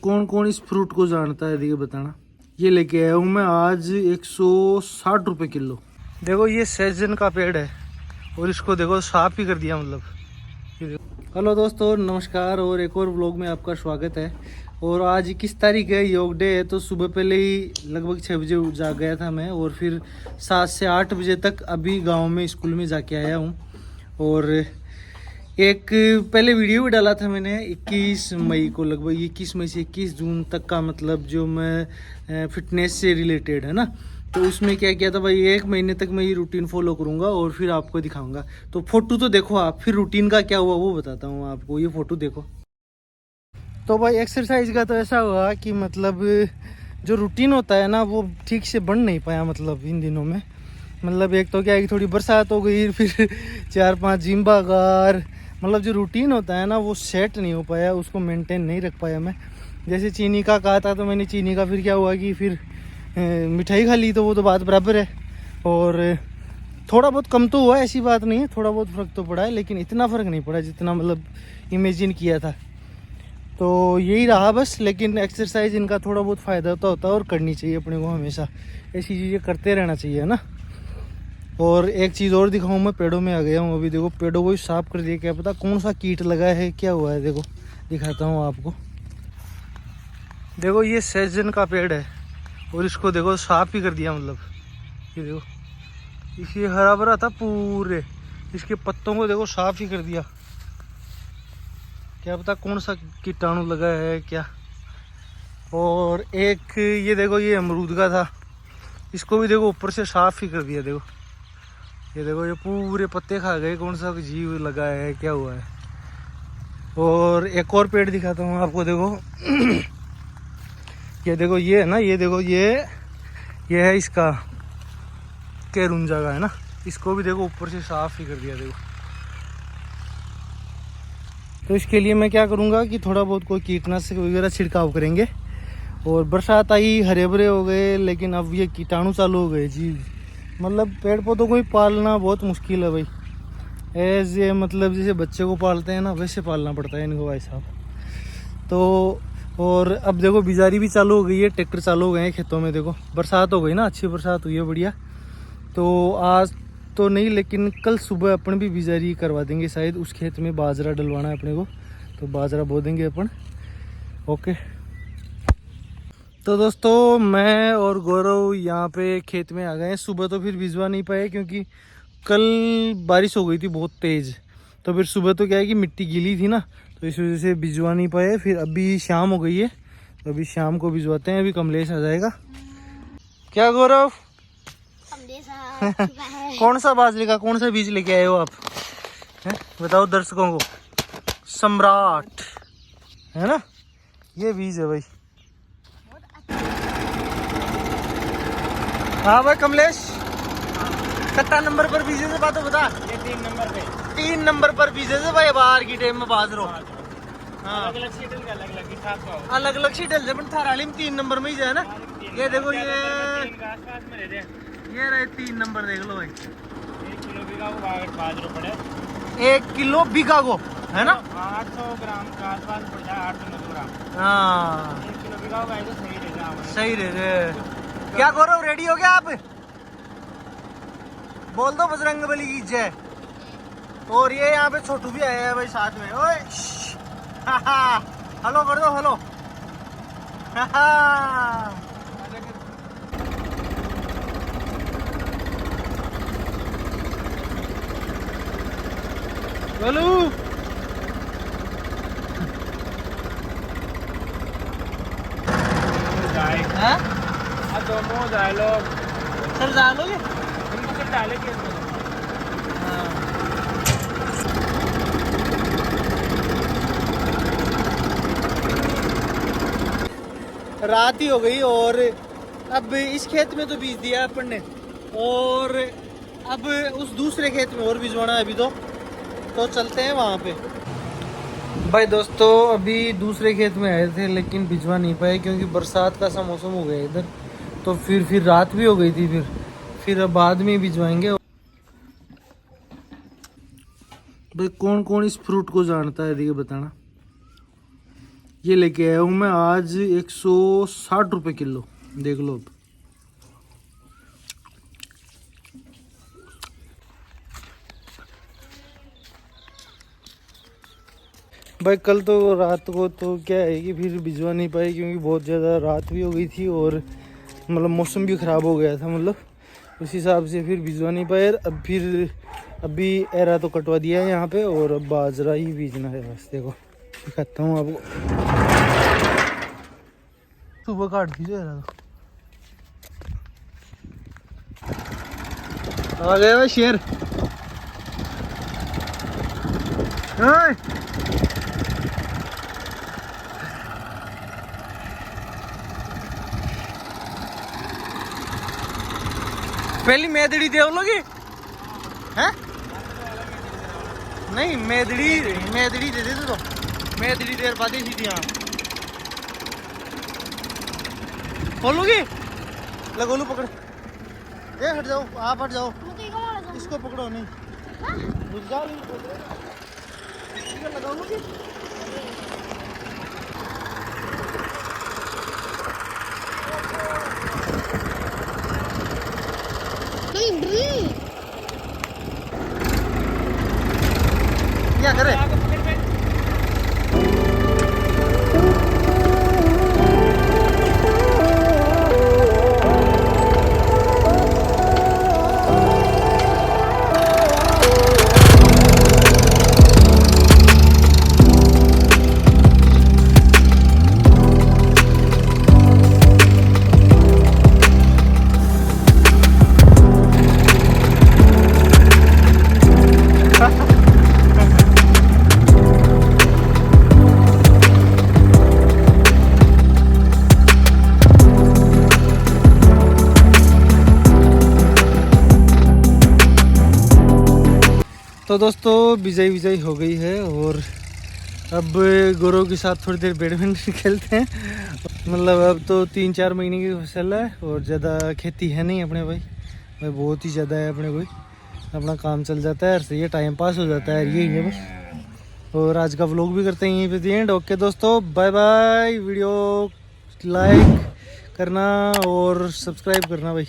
कौन कौन इस फ्रूट को जानता है, देखिए बताना। ये लेके आया हूँ मैं आज 160 रुपये किलो। देखो ये सहजन का पेड़ है और इसको देखो साफ ही कर दिया, मतलब ये देखो। हेलो दोस्तों, नमस्कार और एक और व्लॉग में आपका स्वागत है। और आज 21 तारीख है, योग डे है। तो सुबह पहले ही लगभग 6 बजे जाग गया था मैं और फिर 7 से 8 बजे तक अभी गांव में स्कूल में जाके आया हूँ। और एक पहले वीडियो भी डाला था मैंने 21 मई को, लगभग 21 मई से 21 जून तक का, मतलब जो मैं फिटनेस से रिलेटेड है ना। तो उसमें क्या किया था भाई, 1 महीने तक मैं ये रूटीन फॉलो करूँगा और फिर आपको दिखाऊंगा। तो फोटो तो देखो आप, फिर रूटीन का क्या हुआ वो बताता हूँ आपको। ये फोटो देखो। तो भाई एक्सरसाइज का तो ऐसा हुआ कि मतलब जो रूटीन होता है ना वो ठीक से बन नहीं पाया, मतलब इन दिनों में। मतलब एक तो क्या है कि थोड़ी बरसात हो गई, फिर 4-5 जिम बागार, मतलब जो रूटीन होता है ना वो सेट नहीं हो पाया, उसको मेंटेन नहीं रख पाया मैं। जैसे चीनी का कहा था तो मैंने चीनी का, फिर क्या हुआ कि फिर मिठाई खा ली, तो वो तो बात बराबर है। और थोड़ा बहुत कम तो हुआ, ऐसी बात नहीं है, थोड़ा बहुत फ़र्क तो पड़ा है, लेकिन इतना फ़र्क नहीं पड़ा जितना मतलब इमेजिन किया था। तो यही रहा बस। लेकिन एक्सरसाइज इनका थोड़ा बहुत फ़ायदा तो होता है और करनी चाहिए अपने को, हमेशा ऐसी चीज़ें करते रहना चाहिए ना। और एक चीज़ और दिखाऊं, मैं पेड़ों में आ गया हूँ अभी। देखो पेड़ों को ही साफ कर दिया, क्या पता कौन सा कीट लगा है, क्या हुआ है। देखो दिखाता हूँ आपको। देखो ये सहजन का पेड़ है और इसको देखो साफ ही कर दिया, मतलब ये देखो, इसे हरा भरा था पूरे, इसके पत्तों को देखो साफ ही कर दिया। क्या पता कौन सा कीटाणु लगा है क्या। और एक ये देखो, ये अमरूद का था, इसको भी देखो ऊपर से साफ ही कर दिया। देखो ये देखो, ये पूरे पत्ते खा गए, कौन सा जीव लगा है, क्या हुआ है। और एक और पेड़ दिखाता हूँ आपको। देखो ये देखो, ये है ना, ये देखो, ये है इसका केरुंजा का है ना, इसको भी देखो ऊपर से साफ ही कर दिया। देखो तो इसके लिए मैं क्या करूँगा कि थोड़ा बहुत कोई कीटनाशक वगैरह छिड़काव करेंगे। और बरसात आई, हरे भरे हो गए, लेकिन अब ये कीटाणु चालू हो गए जी। मतलब पेड़ पौधों को ही पालना बहुत मुश्किल है भाई। एज ये मतलब जैसे बच्चे को पालते हैं ना, वैसे पालना पड़ता है इनको भाई साहब। तो और अब देखो बिजारी भी चालू हो गई है, ट्रैक्टर चालू हो गए हैं खेतों में। देखो बरसात हो गई ना, अच्छी बरसात हुई है, बढ़िया। तो आज तो नहीं, लेकिन कल सुबह अपन भी बिजारी करवा देंगे शायद। उस खेत में बाजरा डलवाना है अपने को, तो बाजरा बो देंगे अपन। ओके। तो दोस्तों मैं और गौरव यहाँ पे खेत में आ गए हैं। सुबह तो फिर भिजवा नहीं पाए क्योंकि कल बारिश हो गई थी बहुत तेज़। तो फिर सुबह तो क्या है कि मिट्टी गीली थी ना, तो इस वजह से भिजवा नहीं पाए। फिर अभी शाम हो गई है, तो अभी शाम को भिजवाते हैं। अभी कमलेश आ जाएगा। क्या गौरव कौन सा बाजरे का कौन सा बीज लेके आए हो आप, हैं? बताओ दर्शकों को। सम्राट है ना, ये बीज है भाई। हाँ भाई कमलेश, कट्टा नंबर पर बीजे से बात बता। ये 3 नंबर पे, 3 नंबर पर बीजे से भाई, बाहर की टाइम में बाजरो। हाँ अलग अलग सीटल का अलग अलग हिसाब का होगा। अलग अलग सीटल से थाराली में 3 नंबर में ही है ना। ये देखो, ये आसपास में रहते हैं। ये रहे 3 नंबर, देख लो भाई। 1 किलो बीघा को बाजरो पड़े, 1 किलो बीघा को है ना, 800 ग्राम का आसपास पड़ जाए, 800 ग्राम। हाँ 1 किलो बीघा को तो सही रहता है। सही रहे। क्या गौरव रेडी हो गया आप? बोल दो बजरंग बली की जय। और ये यहाँ पे छोटू भी आया है भाई साथ में। ओए हेलो कर दो, हेलो। बोलू हाँ? अब दो मुँह जाए लोग, सर डालोगे? इनको सब डाले के अंदर। रात ही हो गई और अब इस खेत में तो बीज दिया अपन ने, और अब उस दूसरे खेत में और बीजवाना है अभी। तो चलते हैं वहाँ पे। भाई दोस्तों अभी दूसरे खेत में आए थे, लेकिन भिजवा नहीं पाए क्योंकि बरसात का सा मौसम हो गया इधर। तो फिर रात भी हो गई थी, फिर बाद में भिजवाएंगे। भाई कौन कौन इस फ्रूट को जानता है, देखिए बताना। ये लेके आया हूँ मैं आज 160 रुपये किलो, देख लो अब। भाई कल तो रात को तो क्या है कि फिर भिजवा नहीं पाए क्योंकि बहुत ज़्यादा रात भी हो गई थी और मतलब मौसम भी ख़राब हो गया था, मतलब उस हिसाब से फिर भिजवा नहीं पाए। अब फिर अभी एरा तो कटवा दिया है यहाँ पे और अब बाजरा ही बीजना है बस। देखो दिखाता हूँ आपको, सुबह काट दीजिए एरा तो आ गया भाई शेर। पहली मेदड़ी दे लोगे हैं? नहीं मेदड़ी दे दे तो मेदड़ी देर बाद ही थी। हाँ खोलोगी, लगोलू पकड़, ए हट जाओ, आप हट जाओ, इसको पकड़ो नहीं, रुक जाओ, लगाओगी। क्या करे? तो दोस्तों बिजाई विजाई हो गई है और अब गोरों के साथ थोड़ी देर बैडमिंटन खेलते हैं। मतलब अब तो 3-4 महीने की फसल है और ज़्यादा खेती है नहीं अपने भाई बहुत ही ज़्यादा है अपने कोई, अपना काम चल जाता है, ये टाइम पास हो जाता है, यही है बस। और आज का व्लॉग भी करते हैं यहीं पे एंड। ओके दोस्तों बाय बाय, वीडियो लाइक करना और सब्सक्राइब करना भाई।